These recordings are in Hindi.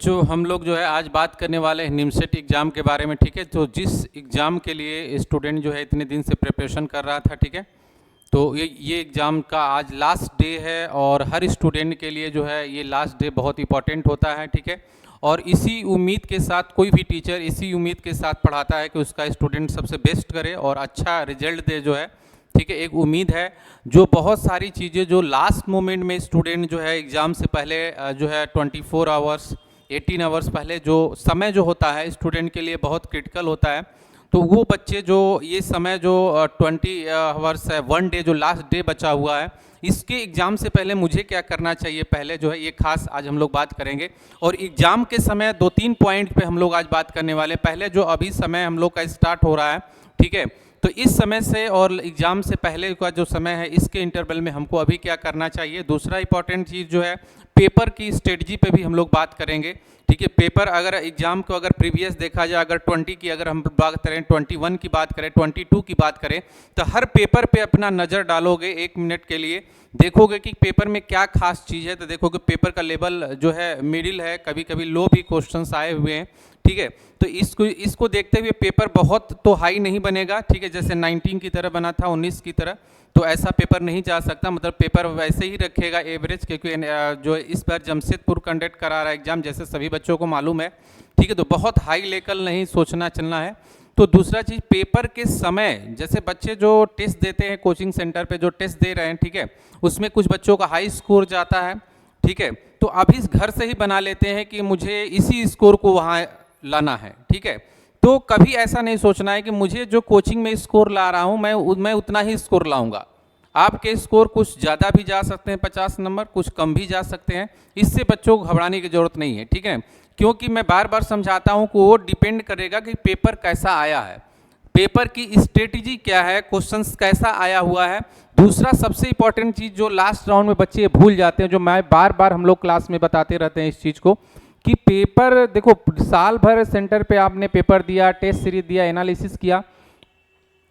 बच्चों हम लोग जो है आज बात करने वाले हैं निमसेट एग्ज़ाम के बारे में। ठीक है, तो जिस एग्ज़ाम के लिए स्टूडेंट जो है इतने दिन से प्रिपरेशन कर रहा था, ठीक है, तो ये एग्ज़ाम का आज लास्ट डे है और हर स्टूडेंट के लिए जो है ये लास्ट डे बहुत इंपॉर्टेंट होता है। ठीक है, और इसी उम्मीद के साथ कोई भी टीचर इसी उम्मीद के साथ पढ़ाता है कि उसका स्टूडेंट सबसे बेस्ट करे और अच्छा रिजल्ट दे जो है। ठीक है, एक उम्मीद है जो बहुत सारी चीज़ें जो लास्ट मोमेंट में स्टूडेंट जो है एग्ज़ाम से पहले जो है 24 आवर्स 18 आवर्स पहले जो समय जो होता है स्टूडेंट के लिए बहुत क्रिटिकल होता है। तो वो बच्चे जो ये समय जो 20 आवर्स है, 1 डे जो लास्ट डे बचा हुआ है, इसके एग्ज़ाम से पहले मुझे क्या करना चाहिए पहले जो है ये खास आज हम लोग बात करेंगे। और एग्ज़ाम के समय 2-3 पॉइंट पे हम लोग आज बात करने वाले। पहले जो अभी समय हम लोग का स्टार्ट हो रहा है, ठीक है, तो इस समय से और एग्ज़ाम से पहले का जो समय है इसके इंटरवल में हमको अभी क्या करना चाहिए। दूसरा इंपॉर्टेंट चीज़ जो है पेपर की स्ट्रेटजी पे भी हम लोग बात करेंगे। ठीक है, पेपर अगर एग्ज़ाम को अगर प्रीवियस देखा जाए, अगर 20 की अगर हम बात करें, 21 की बात करें, 22 की बात करें, तो हर पेपर पे अपना नज़र डालोगे 1 मिनट के लिए, देखोगे कि पेपर में क्या खास चीज़ है। तो देखोगे पेपर का लेवल जो है मिडिल है, कभी कभी लो भी क्वेश्चंस आए हुए हैं। ठीक है, तो इसको देखते हुए पेपर बहुत तो हाई नहीं बनेगा। ठीक है, जैसे 19 की तरह बना था, 19 की तरह, तो ऐसा पेपर नहीं जा सकता। मतलब पेपर वैसे ही रखेगा एवरेज, क्योंकि जो इस बार जमशेदपुर कंडक्ट करा रहा है एग्जाम, जैसे सभी बच्चों को मालूम है। ठीक है, तो बहुत हाई लेवल नहीं सोचना चलना है। तो दूसरा चीज़ पेपर के समय, जैसे बच्चे जो टेस्ट देते हैं कोचिंग सेंटर पे जो टेस्ट दे रहे हैं, ठीक है, उसमें कुछ बच्चों का हाई स्कोर जाता है। ठीक है, तो अभी इस घर से ही बना लेते हैं कि मुझे इसी स्कोर को वहाँ लाना है। ठीक है, तो कभी ऐसा नहीं सोचना है कि मुझे जो कोचिंग में स्कोर ला रहा हूँ मैं उतना ही स्कोर लाऊंगा। आपके स्कोर कुछ ज़्यादा भी जा सकते हैं, 50 नंबर, कुछ कम भी जा सकते हैं। इससे बच्चों को घबराने की ज़रूरत नहीं है। ठीक है, क्योंकि मैं बार बार समझाता हूँ कि वो डिपेंड करेगा कि पेपर कैसा आया है, पेपर की स्ट्रेटजी क्या है, क्वेश्चंस कैसा आया हुआ है। दूसरा सबसे इंपॉर्टेंट चीज़ जो लास्ट राउंड में बच्चे भूल जाते हैं, जो मैं बार बार हम लोग क्लास में बताते रहते हैं इस चीज़ को, कि पेपर देखो, साल भर सेंटर पे आपने पेपर दिया, टेस्ट सीरीज दिया, एनालिसिस किया,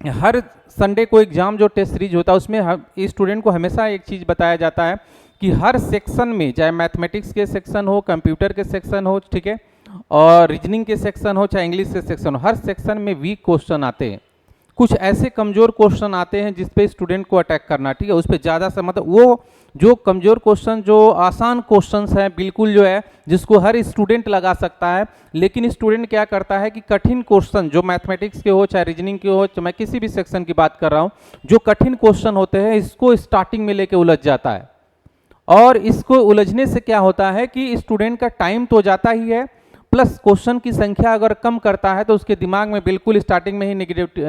हर संडे को एग्जाम जो टेस्ट सीरीज होता है उसमें स्टूडेंट को हमेशा एक चीज़ बताया जाता है कि हर सेक्शन में, चाहे मैथमेटिक्स के सेक्शन हो, कंप्यूटर के सेक्शन हो, ठीक है, और रीजनिंग के सेक्शन हो, चाहे इंग्लिश के सेक्शन हो, हर सेक्शन में वीक क्वेश्चन आते हैं। कुछ ऐसे कमज़ोर क्वेश्चन आते हैं जिस पे स्टूडेंट को अटैक करना, ठीक है, उस पर ज़्यादा से मतलब वो जो कमज़ोर क्वेश्चन, जो आसान क्वेश्चंस हैं बिल्कुल जो है जिसको हर स्टूडेंट लगा सकता है, लेकिन स्टूडेंट क्या करता है कि कठिन क्वेश्चन जो मैथमेटिक्स के हो, चाहे रीजनिंग के हो, चाहे मैं किसी भी सेक्शन की बात कर रहा हूँ, जो कठिन क्वेश्चन होते हैं इसको स्टार्टिंग में लेके उलझ जाता है। और इसको उलझने से क्या होता है कि स्टूडेंट का टाइम तो जाता ही है, प्लस क्वेश्चन की संख्या अगर कम करता है तो उसके दिमाग में बिल्कुल स्टार्टिंग में ही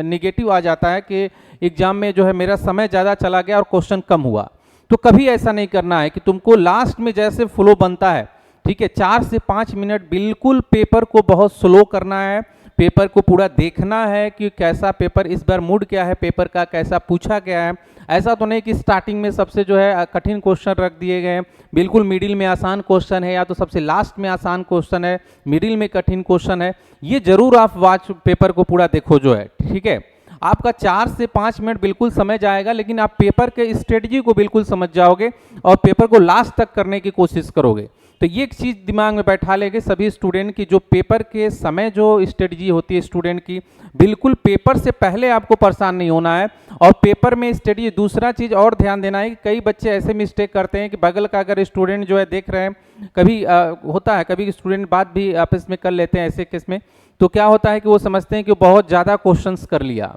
निगेटिव आ जाता है कि एग्जाम में जो है मेरा समय ज़्यादा चला गया और क्वेश्चन कम हुआ। तो कभी ऐसा नहीं करना है कि तुमको लास्ट में जैसे फ्लो बनता है, ठीक है, 4 से 5 मिनट बिल्कुल पेपर को बहुत स्लो करना है, पेपर को पूरा देखना है कि कैसा पेपर इस बार मूड क्या है, पेपर का कैसा पूछा गया है। ऐसा तो नहीं कि स्टार्टिंग में सबसे जो है कठिन क्वेश्चन रख दिए गए हैं, बिल्कुल मिडिल में आसान क्वेश्चन है, या तो सबसे लास्ट में आसान क्वेश्चन है, मिडिल में कठिन क्वेश्चन है। ये जरूर आप वॉच पेपर को पूरा देखो जो है, ठीक है। आपका 4 से 5 मिनट बिल्कुल समय जाएगा, लेकिन आप पेपर के स्ट्रेटजी को बिल्कुल समझ जाओगे और पेपर को लास्ट तक करने की कोशिश करोगे। तो ये एक चीज़ दिमाग में बैठा लेंगे सभी स्टूडेंट की, जो पेपर के समय जो स्ट्रेटजी होती है स्टूडेंट की, बिल्कुल पेपर से पहले आपको परेशान नहीं होना है। और पेपर में स्ट्रेटजी, दूसरा चीज़ और ध्यान देना है कि कई बच्चे ऐसे मिस्टेक करते हैं कि बगल का अगर स्टूडेंट जो है देख रहे हैं, कभी होता है, कभी स्टूडेंट बात भी आपस में कर लेते हैं ऐसे केस में, तो क्या होता है कि वो समझते हैं कि बहुत ज़्यादा क्वेश्चंस कर लिया,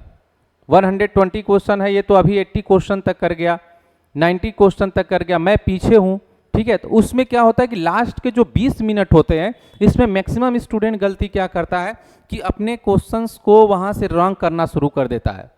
120 क्वेश्चन है ये तो अभी 80 क्वेश्चन तक कर गया, 90 क्वेश्चन तक कर गया, मैं पीछे हूँ, ठीक है। तो उसमें क्या होता है कि लास्ट के जो 20 मिनट होते हैं इसमें मैक्सिमम स्टूडेंट गलती क्या करता है कि अपने क्वेश्चंस को वहाँ से रॉन्ग करना शुरू कर देता है,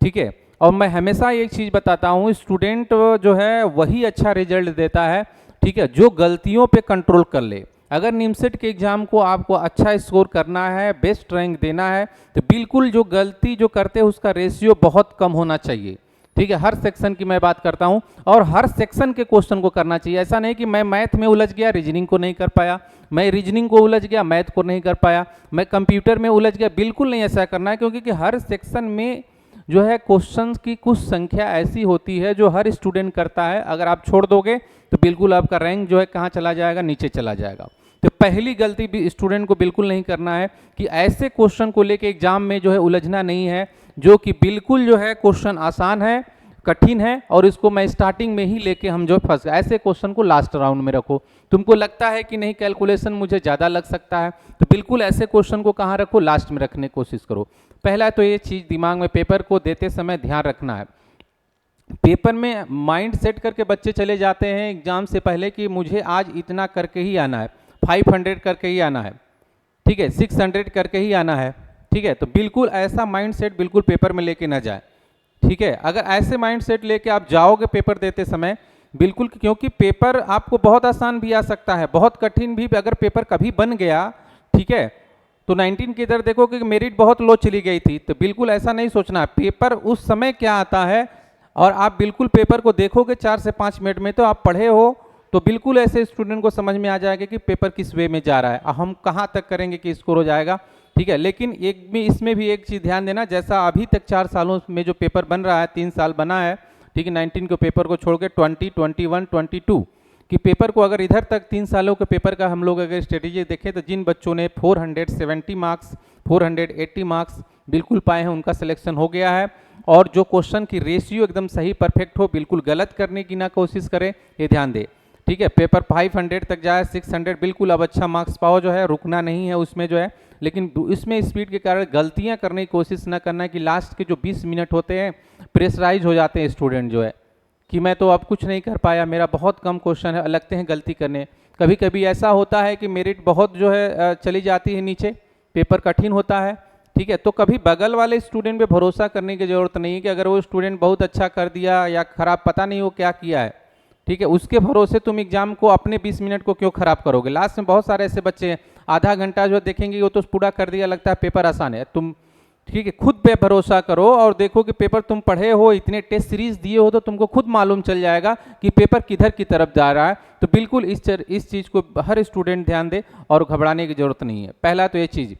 ठीक है। और मैं हमेशा एक चीज़ बताता हूँ, स्टूडेंट जो है वही अच्छा रिजल्ट देता है, ठीक है, जो गलतियों पे कंट्रोल कर ले। अगर निमसेट के एग्जाम को आपको अच्छा स्कोर करना है, बेस्ट रैंक देना है, तो बिल्कुल जो गलती जो करते हैं उसका रेशियो बहुत कम होना चाहिए, ठीक है। हर सेक्शन की मैं बात करता हूं, और हर सेक्शन के क्वेश्चन को करना चाहिए। ऐसा नहीं कि मैं मैथ में उलझ गया, रीजनिंग को नहीं कर पाया, मैं रीजनिंग को उलझ गया, मैथ को नहीं कर पाया, मैं कंप्यूटर में उलझ गया, बिल्कुल नहीं ऐसा करना है। क्योंकि हर सेक्शन में जो है क्वेश्चंस की कुछ संख्या ऐसी होती है जो हर स्टूडेंट करता है, अगर आप छोड़ दोगे तो बिल्कुल आपका रैंक जो है कहाँ चला जाएगा, नीचे चला जाएगा। तो पहली गलती भी स्टूडेंट को बिल्कुल नहीं करना है कि ऐसे क्वेश्चन को लेके एग्जाम में जो है उलझना नहीं है, जो कि बिल्कुल जो है क्वेश्चन आसान है, कठिन है, और इसको मैं स्टार्टिंग में ही लेके हम जो फंस गए, ऐसे क्वेश्चन को लास्ट राउंड में रखो। तुमको लगता है कि नहीं कैलकुलेशन मुझे ज़्यादा लग सकता है, तो बिल्कुल ऐसे क्वेश्चन को कहाँ रखो, लास्ट में रखने की कोशिश करो। पहला तो ये चीज़ दिमाग में पेपर को देते समय ध्यान रखना है। पेपर में माइंड सेट करके बच्चे चले जाते हैं एग्जाम से पहले कि मुझे आज इतना करके ही आना है, 500 करके ही आना है, ठीक है, 600 करके ही आना है, ठीक है। तो बिल्कुल ऐसा माइंड सेट बिल्कुल पेपर में लेके ना जाए, ठीक है। अगर ऐसे माइंड सेट लेके आप जाओगे पेपर देते समय, बिल्कुल, क्योंकि पेपर आपको बहुत आसान भी आ सकता है, बहुत कठिन भी, अगर पेपर कभी बन गया, ठीक है, तो 19 के इधर देखो कि मेरिट बहुत लो चली गई थी, तो बिल्कुल ऐसा नहीं सोचना है। पेपर उस समय क्या आता है और आप बिल्कुल पेपर को देखोगे 4 से 5 मिनट में, तो आप पढ़े हो तो बिल्कुल ऐसे स्टूडेंट को समझ में आ जाएगा कि पेपर किस वे में जा रहा है, हम कहाँ तक करेंगे कि स्कोर हो जाएगा, ठीक है। लेकिन एक भी इसमें भी एक चीज़ ध्यान देना, जैसा अभी तक 4 सालों में जो पेपर बन रहा है, 3 साल बना है, ठीक है, 19 के पेपर को छोड़ के 20, 21, 22 कि पेपर को अगर इधर तक 3 सालों के पेपर का हम लोग अगर स्ट्रेटेजी देखें, तो जिन बच्चों ने 470 मार्क्स, 480 मार्क्स बिल्कुल पाए हैं, उनका सिलेक्शन हो गया है। और जो क्वेश्चन की रेशियो एकदम सही परफेक्ट हो, बिल्कुल गलत करने की ना कोशिश करें, ये ध्यान दे, ठीक है। पेपर 500 तक जाए, 600 बिल्कुल अब अच्छा मार्क्स पाओ, जो है रुकना नहीं है उसमें जो है, लेकिन इसमें स्पीड के कारण गलतियां करने की कोशिश ना करना कि लास्ट के जो 20 मिनट होते हैं प्रेशराइज हो जाते हैं स्टूडेंट जो है कि मैं तो अब कुछ नहीं कर पाया, मेरा बहुत कम क्वेश्चन है, लगते हैं गलती करने। कभी कभी ऐसा होता है कि मेरिट बहुत जो है चली जाती है नीचे, पेपर कठिन होता है, ठीक है। तो कभी बगल वाले स्टूडेंट पे भरोसा करने की जरूरत नहीं है कि अगर वो स्टूडेंट बहुत अच्छा कर दिया या खराब, पता नहीं वो क्या किया है, ठीक है, उसके भरोसे तुम एग्जाम को अपने 20 मिनट को क्यों खराब करोगे। लास्ट में बहुत सारे ऐसे बच्चे हैं, आधा घंटा जो देखेंगे वो तो पूरा कर दिया, लगता है पेपर आसान है। तुम, ठीक है, खुद पे भरोसा करो और देखो कि पेपर तुम पढ़े हो, इतने टेस्ट सीरीज दिए हो, तो तुमको खुद मालूम चल जाएगा कि पेपर किधर की तरफ जा रहा है। तो बिल्कुल इस चीज़ को हर स्टूडेंट ध्यान दे और घबराने की जरूरत नहीं है। पहला तो ये चीज़।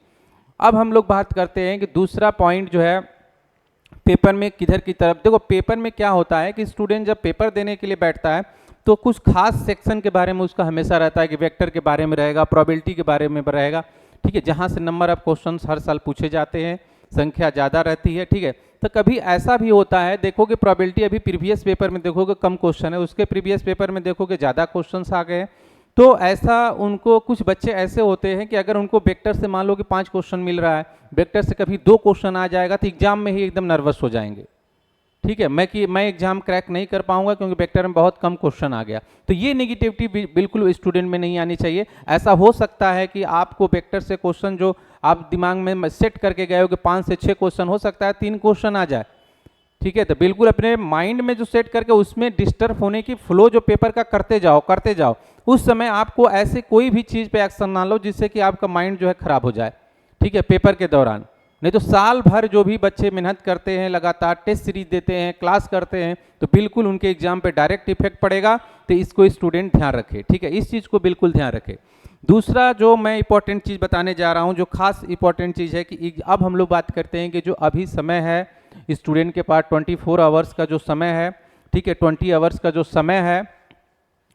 अब हम लोग बात करते हैं कि दूसरा पॉइंट जो है पेपर में किधर की तरफ। देखो पेपर में क्या होता है कि स्टूडेंट जब पेपर देने के लिए बैठता है तो कुछ खास सेक्शन के बारे में उसका हमेशा रहता है कि वेक्टर के बारे में रहेगा, प्रोबेबिलिटी के बारे में रहेगा, ठीक है, जहाँ से नंबर ऑफ क्वेश्चंस हर साल पूछे जाते हैं, संख्या ज़्यादा रहती है, ठीक है। तो कभी ऐसा भी होता है, देखोगे प्रोबेबिलिटी अभी प्रीवियस पेपर में देखोगे कम क्वेश्चन है, उसके प्रीवियस पेपर में देखोगे ज़्यादा क्वेश्चंस आ गए। तो ऐसा उनको, कुछ बच्चे ऐसे होते हैं कि अगर उनको वेक्टर से मान लो कि 5 क्वेश्चन मिल रहा है, वेक्टर से कभी 2 क्वेश्चन आ जाएगा तो एग्जाम में ही एकदम नर्वस हो जाएंगे, ठीक है, मैं एग्जाम क्रैक नहीं कर पाऊंगा क्योंकि वेक्टर में बहुत कम क्वेश्चन आ गया। तो ये नेगेटिविटी बिल्कुल स्टूडेंट में नहीं आनी चाहिए। ऐसा हो सकता है कि आपको वेक्टर से क्वेश्चन जो आप दिमाग में सेट करके गए हो कि 5 से 6 क्वेश्चन, हो सकता है 3 क्वेश्चन आ जाए, ठीक है। तो बिल्कुल अपने माइंड में जो सेट करके उसमें डिस्टर्ब होने की फ्लो जो पेपर का करते जाओ, उस समय आपको ऐसे कोई भी चीज़ पे एक्शन ना लो जिससे कि आपका माइंड जो है खराब हो जाए, ठीक है, पेपर के दौरान। नहीं तो साल भर जो भी बच्चे मेहनत करते हैं, लगातार टेस्ट सीरीज देते हैं, क्लास करते हैं, तो बिल्कुल उनके एग्जाम पे डायरेक्ट इफेक्ट पड़ेगा। तो इसको स्टूडेंट ध्यान रखे, ठीक है, इस चीज़ को बिल्कुल ध्यान रखे। दूसरा जो मैं इंपॉर्टेंट चीज़ बताने जा रहा हूँ, जो खास इंपॉर्टेंट चीज़ है कि अब हम लोग बात करते हैं कि जो अभी समय है स्टूडेंट के पास 24 आवर्स का जो समय है, ठीक है, 20 आवर्स का जो समय है,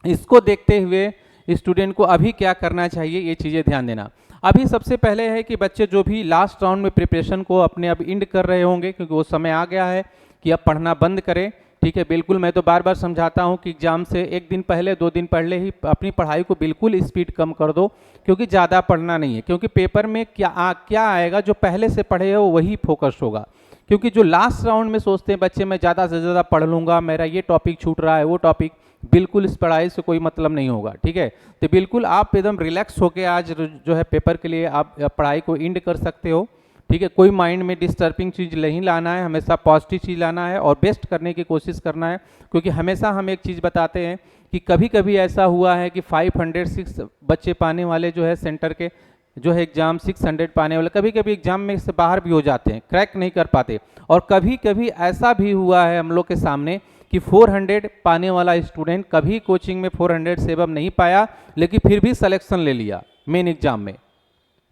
इसको देखते हुए स्टूडेंट को अभी क्या करना चाहिए, ये चीज़ें ध्यान देना। अभी सबसे पहले है कि बच्चे जो भी लास्ट राउंड में प्रिपरेशन को अपने अब एंड कर रहे होंगे, क्योंकि वो समय आ गया है कि अब पढ़ना बंद करें, ठीक है। बिल्कुल मैं तो बार बार समझाता हूँ कि एग्जाम से 1 दिन पहले, 2 दिन पहले ही अपनी पढ़ाई को बिल्कुल स्पीड कम कर दो, क्योंकि ज़्यादा पढ़ना नहीं है। क्योंकि पेपर में क्या आएगा, जो पहले से पढ़े हो वही फोकस होगा। क्योंकि जो लास्ट राउंड में सोचते हैं बच्चे, मैं ज़्यादा से ज़्यादा पढ़ लूँगा, मेरा ये टॉपिक छूट रहा है, वो टॉपिक, बिल्कुल इस पढ़ाई से कोई मतलब नहीं होगा, ठीक है। तो बिल्कुल आप एकदम रिलैक्स होकर आज जो है पेपर के लिए आप पढ़ाई को एंड कर सकते हो, ठीक है। कोई माइंड में डिस्टर्बिंग चीज़ नहीं लाना है, हमेशा पॉजिटिव चीज़ लाना है और बेस्ट करने की कोशिश करना है। क्योंकि हमेशा हम एक चीज़ बताते हैं कि कभी कभी ऐसा हुआ है कि 506 बच्चे पाने वाले जो है सेंटर के जो है एग्जाम 600 पाने वाले कभी कभी एग्जाम में से बाहर भी हो जाते हैं, क्रैक नहीं कर पाते। और कभी कभी ऐसा भी हुआ है हम लोग के सामने कि 400 पाने वाला स्टूडेंट कभी कोचिंग में 400 से अब नहीं पाया, लेकिन फिर भी सिलेक्शन ले लिया मेन एग्जाम में।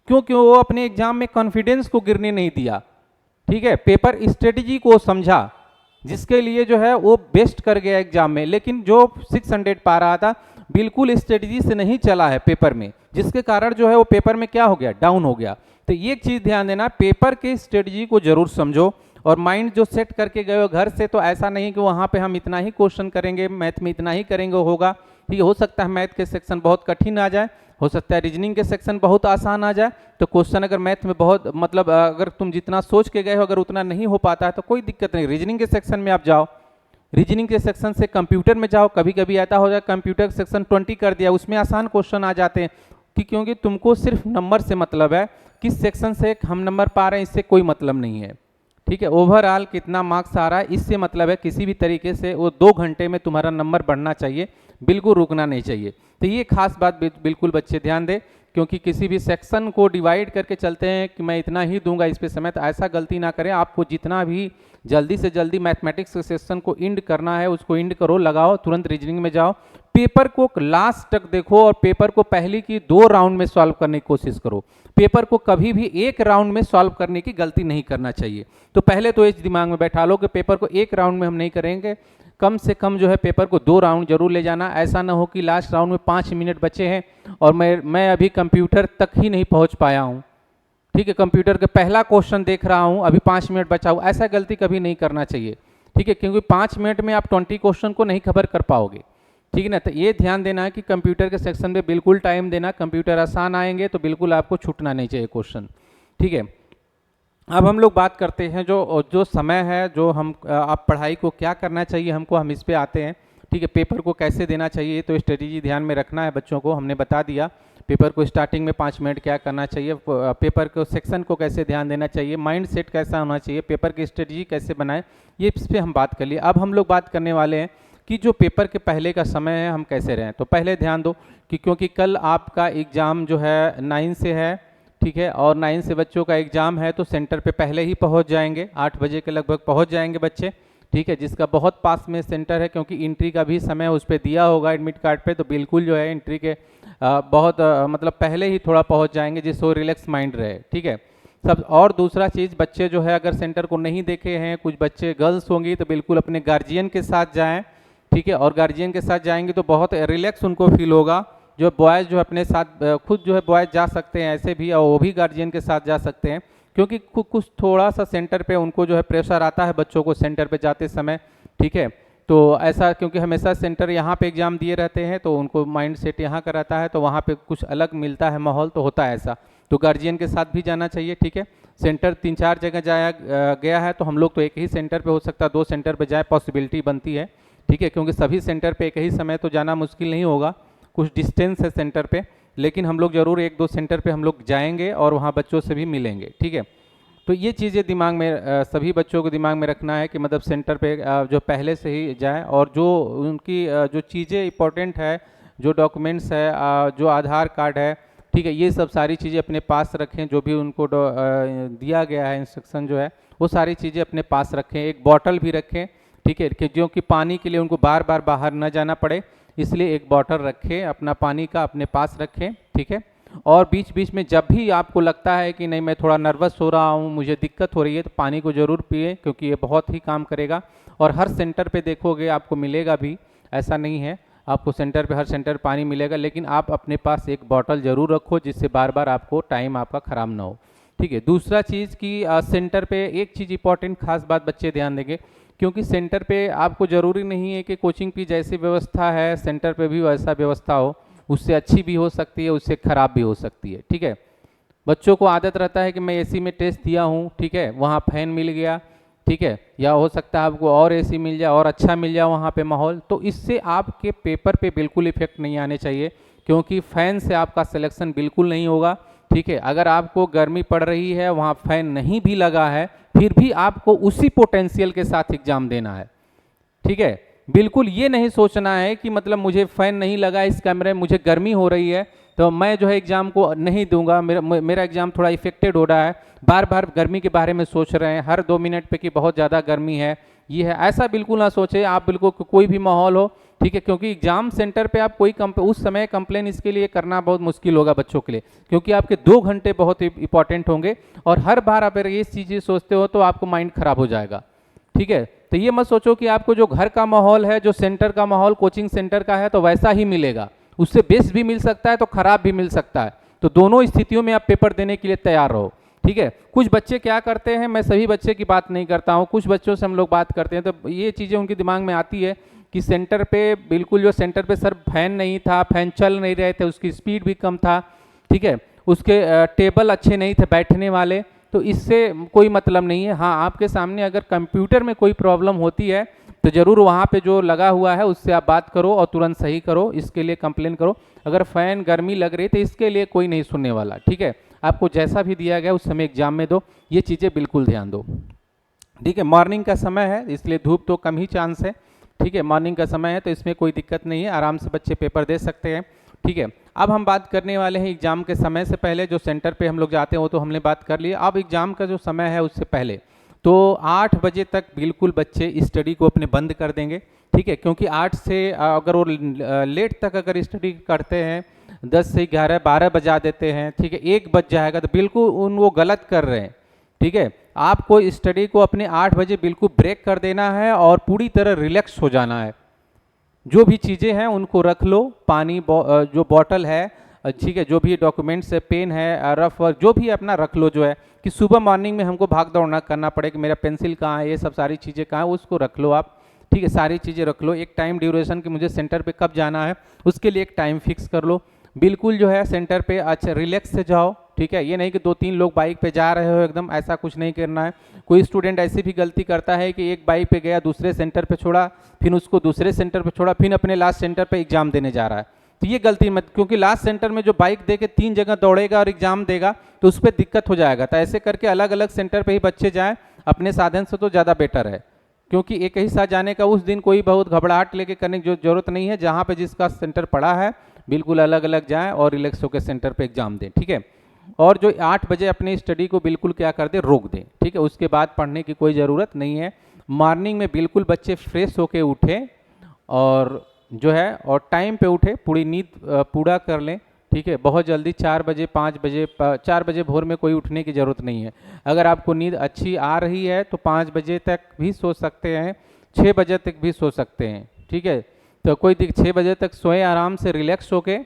क्योंकि वो अपने एग्जाम में कॉन्फिडेंस को गिरने नहीं दिया, ठीक है, पेपर स्ट्रेटजी को समझा, जिसके लिए जो है वो बेस्ट कर गया एग्जाम में। लेकिन जो 600 पा रहा था बिल्कुल स्ट्रेटजी से नहीं चला है पेपर में, जिसके कारण जो है वो पेपर में क्या हो गया, डाउन हो गया। तो ये एक चीज़ ध्यान देना, पेपर के स्ट्रेटजी को जरूर समझो और माइंड जो सेट करके गए हो घर से, तो ऐसा नहीं कि वहाँ पे हम इतना ही क्वेश्चन करेंगे, मैथ में इतना ही करेंगे होगा। ठीक है, हो सकता है मैथ के सेक्शन बहुत कठिन आ जाए, हो सकता है रीजनिंग के सेक्शन बहुत आसान आ जाए। तो क्वेश्चन अगर मैथ में बहुत मतलब अगर तुम जितना सोच के गए हो अगर उतना नहीं हो पाता है तो कोई दिक्कत नहीं, रीजनिंग के सेक्शन में आप जाओ, रीजनिंग के सेक्शन से कंप्यूटर में जाओ। कभी कभी ऐसा हो जाए कंप्यूटर सेक्शन 20 कर दिया, उसमें आसान क्वेश्चन आ जाते हैं कि क्योंकि तुमको सिर्फ नंबर से मतलब है, किस सेक्शन से हम नंबर पा रहे हैं इससे कोई मतलब नहीं है। ठीक है, ओवरऑल कितना मार्क्स आ रहा है इससे मतलब है, किसी भी तरीके से वो 2 घंटे में तुम्हारा नंबर बढ़ना चाहिए, बिल्कुल रुकना नहीं चाहिए। तो ये खास बात बिल्कुल बच्चे ध्यान दें, क्योंकि किसी भी सेक्शन को डिवाइड करके चलते हैं कि मैं इतना ही दूंगा इस पे समय, तो ऐसा गलती ना करें। आपको जितना भी जल्दी से जल्दी मैथमेटिक्स के सेक्शन को इंड करना है उसको इंड करो, लगाओ, तुरंत रीजनिंग में जाओ, पेपर को लास्ट तक देखो और पेपर को पहले की 2 राउंड में सॉल्व करने की कोशिश करो। पेपर को कभी भी एक राउंड में सॉल्व करने की गलती नहीं करना चाहिए। तो पहले तो इस दिमाग में बैठा लो कि पेपर को एक राउंड में हम नहीं करेंगे, कम से कम जो है पेपर को 2 राउंड जरूर ले जाना। ऐसा ना हो कि लास्ट राउंड में 5 मिनट बचे हैं और मैं अभी कंप्यूटर तक ही नहीं पहुंच पाया हूं। ठीक है, कंप्यूटर का पहला क्वेश्चन देख रहा हूं, अभी 5 मिनट बचा हुआ, ऐसा गलती कभी नहीं करना चाहिए। ठीक है, क्योंकि 5 मिनट में आप 20 क्वेश्चन को नहीं कवर कर पाओगे। ठीक है ना, तो ये ध्यान देना है कि कंप्यूटर के सेक्शन में बिल्कुल टाइम देना, कंप्यूटर आसान आएंगे तो बिल्कुल आपको छूटना नहीं चाहिए क्वेश्चन। ठीक है, अब हम लोग बात करते हैं जो समय है, जो हम आप पढ़ाई को क्या करना चाहिए हमको, हम इस पे आते हैं। ठीक है, पेपर को कैसे देना चाहिए, तो स्ट्रेटेजी ध्यान में रखना है बच्चों को, हमने बता दिया। पेपर को स्टार्टिंग में 5 मिनट क्या करना चाहिए, पेपर को सेक्शन को कैसे ध्यान देना चाहिए, माइंड सेट कैसा होना चाहिए, पेपर की स्ट्रेटेजी कैसे बनाएं, ये इस पर हम बात कर लिए। अब हम लोग बात करने वाले हैं कि जो पेपर के पहले का समय है हम कैसे रहें। तो पहले ध्यान दो कि क्योंकि कल आपका एग्ज़ाम जो है 9 से है, ठीक है, और 9 से बच्चों का एग्ज़ाम है, तो सेंटर पे पहले ही पहुंच जाएंगे, 8 बजे के लगभग पहुंच जाएंगे बच्चे। ठीक है, जिसका बहुत पास में सेंटर है, क्योंकि एंट्री का भी समय उस पर दिया होगा एडमिट कार्ड पे, तो बिल्कुल जो है एंट्री के बहुत मतलब पहले ही थोड़ा पहुंच जाएंगे, जिससे वो रिलैक्स माइंड रहे। ठीक है सब। और दूसरा चीज़, बच्चे जो है अगर सेंटर को नहीं देखे हैं, कुछ बच्चे गर्ल्स होंगी, तो बिल्कुल अपने गार्जियन के साथ जाएँ। ठीक है, और गार्जियन के साथ जाएंगे तो बहुत रिलैक्स उनको फील होगा। जो बॉयज़ जो अपने साथ खुद जो है बॉयज़ जा सकते हैं ऐसे भी, और वो भी गार्जियन के साथ जा सकते हैं, क्योंकि कुछ थोड़ा सा सेंटर पे उनको जो है प्रेशर आता है बच्चों को सेंटर पे जाते समय। ठीक है, तो ऐसा क्योंकि हमेशा सेंटर यहाँ पे एग्ज़ाम दिए रहते हैं, तो उनको माइंड सेट यहाँ का रहता है, तो वहाँ पे कुछ अलग मिलता है माहौल, तो होता है ऐसा। तो गार्जियन के साथ भी जाना चाहिए। ठीक है, सेंटर 3-4 जगह जाया गया है, तो हम लोग तो एक ही सेंटर पे, हो सकता है 2 सेंटर पे जाए, पॉसिबिलिटी बनती है। ठीक है, क्योंकि सभी सेंटर पे एक ही समय तो जाना मुश्किल नहीं होगा, कुछ डिस्टेंस है सेंटर पे, लेकिन हम लोग जरूर 1-2 सेंटर पे हम लोग जाएंगे और वहाँ बच्चों से भी मिलेंगे। ठीक है, तो ये चीज़ें दिमाग में सभी बच्चों को दिमाग में रखना है कि मतलब सेंटर पे जो पहले से ही जाएं, और जो उनकी जो चीज़ें इंपॉर्टेंट है, जो डॉक्यूमेंट्स है, जो आधार कार्ड है, ठीक है, ये सब सारी चीज़ें अपने पास रखें। जो भी उनको दिया गया है इंस्ट्रक्शन जो है, वो सारी चीज़ें अपने पास रखें। एक बॉटल भी रखें, ठीक है, कि जो कि पानी के लिए उनको बार बार बाहर न जाना पड़े, इसलिए एक बॉटल रखें अपना पानी का, अपने पास रखें। ठीक है, और बीच बीच में जब भी आपको लगता है कि नहीं मैं थोड़ा नर्वस हो रहा हूँ, मुझे दिक्कत हो रही है, तो पानी को ज़रूर पिए, क्योंकि ये बहुत ही काम करेगा। और हर सेंटर पे देखोगे आपको मिलेगा भी, ऐसा नहीं है आपको सेंटर पे हर सेंटर पानी मिलेगा, लेकिन आप अपने पास एक बॉटल ज़रूर रखो, जिससे बार बार आपको टाइम आपका ख़राब ना हो। ठीक है, दूसरा चीज़ कि सेंटर पे एक चीज़ इंपॉर्टेंट खास बात बच्चे ध्यान देंगे, क्योंकि सेंटर पे आपको ज़रूरी नहीं है कि कोचिंग की जैसी व्यवस्था है सेंटर पे भी वैसा व्यवस्था हो, उससे अच्छी भी हो सकती है, उससे ख़राब भी हो सकती है। ठीक है, बच्चों को आदत रहता है कि मैं एसी में टेस्ट दिया हूँ, ठीक है, वहाँ फैन मिल गया, ठीक है, या हो सकता है आपको और एसी मिल जाए और अच्छा मिल जाए वहाँ पे माहौल, तो इससे आपके पेपर पे बिल्कुल इफेक्ट नहीं आने चाहिए, क्योंकि फ़ैन से आपका सिलेक्शन बिल्कुल नहीं होगा। ठीक है, अगर आपको गर्मी पड़ रही है, वहाँ फैन नहीं भी लगा है, फिर भी आपको उसी पोटेंशियल के साथ एग्ज़ाम देना है। ठीक है, बिल्कुल ये नहीं सोचना है कि मतलब मुझे फ़ैन नहीं लगा इस कमरे में, मुझे गर्मी हो रही है तो मैं जो है एग्ज़ाम को नहीं दूंगा, मेरा एग्ज़ाम थोड़ा इफेक्टेड हो रहा है, बार बार गर्मी के बारे में सोच रहे हैं हर 2 मिनट पे कि बहुत ज़्यादा गर्मी है, ये है, ऐसा बिल्कुल ना सोचें आप। बिल्कुल कोई भी माहौल हो, ठीक है, क्योंकि एग्जाम सेंटर पे आप कोई उस समय कंप्लेन इसके लिए करना बहुत मुश्किल होगा बच्चों के लिए, क्योंकि आपके 2 घंटे बहुत इंपॉर्टेंट होंगे, और हर बार अगर ये चीज़ें सोचते हो तो आपको माइंड खराब हो जाएगा। ठीक है, तो ये मत सोचो कि आपको जो घर का माहौल है, जो सेंटर का माहौल कोचिंग सेंटर का है, तो वैसा ही मिलेगा, उससे बेस्ट भी मिल सकता है तो खराब भी मिल सकता है। तो दोनों स्थितियों में आप पेपर देने के लिए तैयार रहो, ठीक है। कुछ बच्चे क्या करते हैं, मैं सभी बच्चे की बात नहीं करता हूँ, कुछ बच्चों से हम लोग बात करते हैं तो ये चीज़ें उनके दिमाग में आती है कि सेंटर पे बिल्कुल जो सेंटर पे सर फैन नहीं था, फैन चल नहीं रहे थे, उसकी स्पीड भी कम था, ठीक है, उसके टेबल अच्छे नहीं थे बैठने वाले, तो इससे कोई मतलब नहीं है। हाँ, आपके सामने अगर कंप्यूटर में कोई प्रॉब्लम होती है तो ज़रूर वहाँ पे जो लगा हुआ है उससे आप बात करो और तुरंत सही करो, इसके लिए कंप्लेन करो। अगर फ़ैन गर्मी लग रही तो इसके लिए कोई नहीं सुनने वाला, ठीक है। आपको जैसा भी दिया गया उस समय एग्जाम में दो, ये चीज़ें बिल्कुल ध्यान दो, ठीक है। मॉर्निंग का समय है इसलिए धूप तो कम ही चांस है, ठीक है। मॉर्निंग का समय है तो इसमें कोई दिक्कत नहीं है, आराम से बच्चे पेपर दे सकते हैं, ठीक है। अब हम बात करने वाले हैं एग्जाम के समय से पहले, जो सेंटर पे हम लोग जाते हैं वो तो हमने बात कर ली। अब एग्जाम का जो समय है उससे पहले तो 8 बजे तक बिल्कुल बच्चे स्टडी को अपने बंद कर देंगे, ठीक है। क्योंकि 8 से अगर वो लेट तक अगर स्टडी करते हैं, 10 से 11 12 बजा देते हैं, ठीक है, 1 बज जाएगा, तो बिल्कुल वो गलत कर रहे हैं, ठीक है। आपको स्टडी को अपने 8 बजे बिल्कुल ब्रेक कर देना है और पूरी तरह रिलैक्स हो जाना है। जो भी चीज़ें हैं उनको रख लो, पानी जो बॉटल है, ठीक है, जो भी डॉक्यूमेंट्स है, पेन है, रफ जो भी अपना रख लो, जो है कि सुबह मॉर्निंग में हमको भाग दौड़ ना करना पड़े कि मेरा पेंसिल कहाँ है, ये सब सारी चीज़ें कहाँ है, उसको रख लो आप, ठीक है। सारी चीज़ें रख लो, एक टाइम ड्यूरेशन कि मुझे सेंटर पे कब जाना है उसके लिए एक टाइम फिक्स कर लो। बिल्कुल जो है सेंटर पे अच्छा रिलैक्स से जाओ, ठीक है। ये नहीं कि 2-3 लोग बाइक पे जा रहे हो एकदम, ऐसा कुछ नहीं करना है। कोई स्टूडेंट ऐसी भी गलती करता है कि एक बाइक पे गया, दूसरे सेंटर पे छोड़ा, फिर उसको दूसरे सेंटर पे छोड़ा, फिर अपने लास्ट सेंटर पे एग्जाम देने जा रहा है, तो ये गलती मत, क्योंकि लास्ट सेंटर में जो बाइक दे के 3 जगह दौड़ेगा और एग्जाम देगा तो उस पर दिक्कत हो जाएगा। तो ऐसे करके अलग अलग सेंटर पे ही बच्चे जाएं अपने साधन से, तो ज़्यादा बेटर है। क्योंकि एक ही साथ जाने का उस दिन कोई बहुत घबराहट लेके करने की जरूरत नहीं है, जहाँ पे जिसका सेंटर पड़ा है बिल्कुल अलग अलग जाएं और रिलैक्स होकर सेंटर पे एग्जाम दें, ठीक है। और जो 8 बजे अपनी स्टडी को बिल्कुल क्या कर दे, रोक दें, ठीक है। उसके बाद पढ़ने की कोई ज़रूरत नहीं है। मॉर्निंग में बिल्कुल बच्चे फ्रेश होके उठें और जो है और टाइम पे उठे, पूरी नींद पूरा कर लें, ठीक है। बहुत जल्दी 4 बजे 5 बजे 4 बजे भोर में कोई उठने की ज़रूरत नहीं है। अगर आपको नींद अच्छी आ रही है तो 5 बजे तक भी सो सकते हैं, 6 बजे तक भी सो सकते हैं, ठीक है। तो कोई 6 बजे तक सोएं आराम से रिलैक्स होके,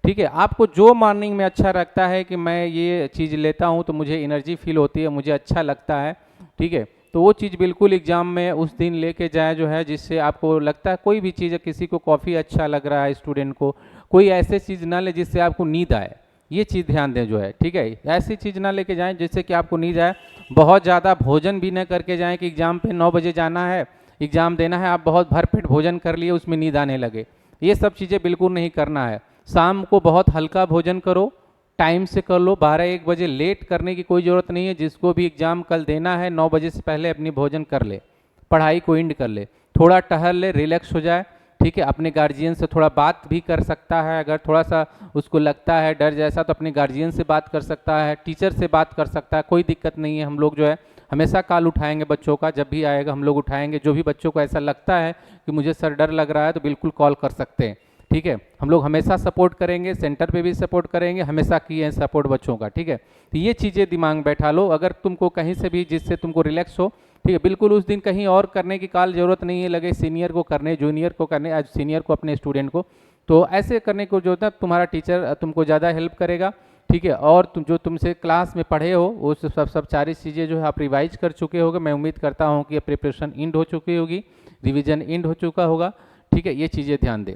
ठीक है। आपको जो मॉर्निंग में अच्छा लगता है कि मैं ये चीज़ लेता हूँ तो मुझे एनर्जी फील होती है, मुझे अच्छा लगता है, ठीक है, तो वो चीज़ बिल्कुल एग्ज़ाम में उस दिन लेके जाए, जो है जिससे आपको लगता है कोई भी चीज़, किसी को कॉफ़ी अच्छा लग रहा है स्टूडेंट को, कोई ऐसी चीज़ ना ले जिससे आपको नींद आए, ये चीज़ ध्यान दें, जो है ठीक है। ऐसी चीज़ ना लेके जाएं जिससे कि आपको नींद आए। बहुत ज़्यादा भोजन भी ना करके जाएं कि एग्ज़ाम पे 9 बजे जाना है, एग्ज़ाम देना है, आप बहुत भरपेट भोजन कर लिए, उसमें नींद आने लगे, ये सब चीज़ें बिल्कुल नहीं करना है। शाम को बहुत हल्का भोजन करो, टाइम से कर लो, 12-1 बजे लेट करने की कोई ज़रूरत नहीं है। जिसको भी एग्ज़ाम कल देना है 9 बजे से पहले अपनी भोजन कर ले, पढ़ाई को एंड कर ले, थोड़ा टहल ले, रिलैक्स हो जाए, ठीक है। अपने गार्जियन से थोड़ा बात भी कर सकता है, अगर थोड़ा सा उसको लगता है डर जैसा तो अपने गार्जियन से बात कर सकता है, टीचर से बात कर सकता है, कोई दिक्कत नहीं है। हम लोग जो है हमेशा कॉल उठाएंगे बच्चों का, जब भी आएगा हम लोग उठाएंगे। जो भी बच्चों को ऐसा लगता है कि मुझे सर डर लग रहा है तो बिल्कुल कॉल कर सकते हैं, ठीक है। हम लोग हमेशा सपोर्ट करेंगे, सेंटर पे भी सपोर्ट करेंगे, हमेशा किए हैं सपोर्ट बच्चों का, ठीक है। तो ये चीज़ें दिमाग में बैठा लो। अगर तुमको कहीं से भी जिससे तुमको रिलैक्स हो, ठीक है, बिल्कुल उस दिन कहीं और करने की काल जरूरत नहीं है, लगे सीनियर को करने, जूनियर को करने, आज सीनियर को अपने स्टूडेंट को, तो ऐसे करने को जो है तुम्हारा टीचर तुमको ज़्यादा हेल्प करेगा, ठीक है। और तुम जो तुमसे क्लास में पढ़े हो वो सब सारी चीज़ें जो है आप रिवाइज कर चुके होगे। मैं उम्मीद करता हूँ कि प्रिपरेशन इंड हो चुकी होगी, रिविजन इंड हो चुका होगा, ठीक है। ये चीज़ें ध्यान दें,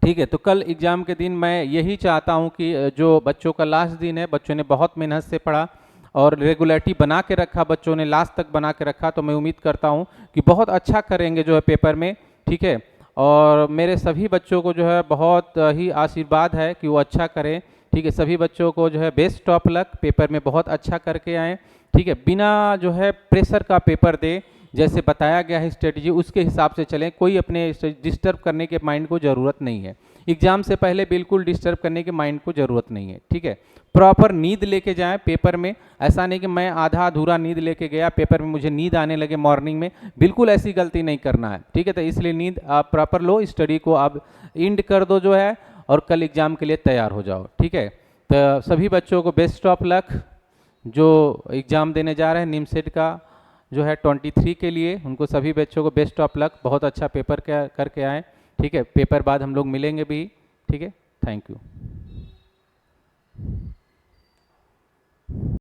ठीक है। तो कल एग्ज़ाम के दिन मैं यही चाहता हूं कि जो बच्चों का लास्ट दिन है, बच्चों ने बहुत मेहनत से पढ़ा और रेगुलरिटी बना के रखा, बच्चों ने लास्ट तक बना के रखा, तो मैं उम्मीद करता हूं कि बहुत अच्छा करेंगे जो है पेपर में, ठीक है। और मेरे सभी बच्चों को जो है बहुत ही आशीर्वाद है कि वो अच्छा करें, ठीक है। सभी बच्चों को जो है बेस्ट ऑफ लक, पेपर में बहुत अच्छा करके आएँ, ठीक है। बिना जो है प्रेशर का पेपर दे, जैसे बताया गया है स्ट्रेटजी उसके हिसाब से चलें, कोई अपने डिस्टर्ब करने के माइंड को ज़रूरत नहीं है। एग्जाम से पहले बिल्कुल डिस्टर्ब करने के माइंड को ज़रूरत नहीं है, ठीक है। प्रॉपर नींद लेके जाएं पेपर में, ऐसा नहीं कि मैं आधा अधूरा नींद लेके गया पेपर में मुझे नींद आने लगे मॉर्निंग में, बिल्कुल ऐसी गलती नहीं करना है, ठीक है। तो इसलिए नींद आप प्रॉपर लो, स्टडी को आप एंड कर दो जो है, और कल एग्जाम के लिए तैयार हो जाओ, ठीक है। तो सभी बच्चों को बेस्ट ऑफ लक, जो एग्ज़ाम देने जा रहे हैं निमसेट का जो है 23 के लिए, उनको सभी बच्चों को बेस्ट ऑफ लक, बहुत अच्छा पेपर करके आएँ, ठीक है। पेपर बाद हम लोग मिलेंगे भी, ठीक है, थैंक यू।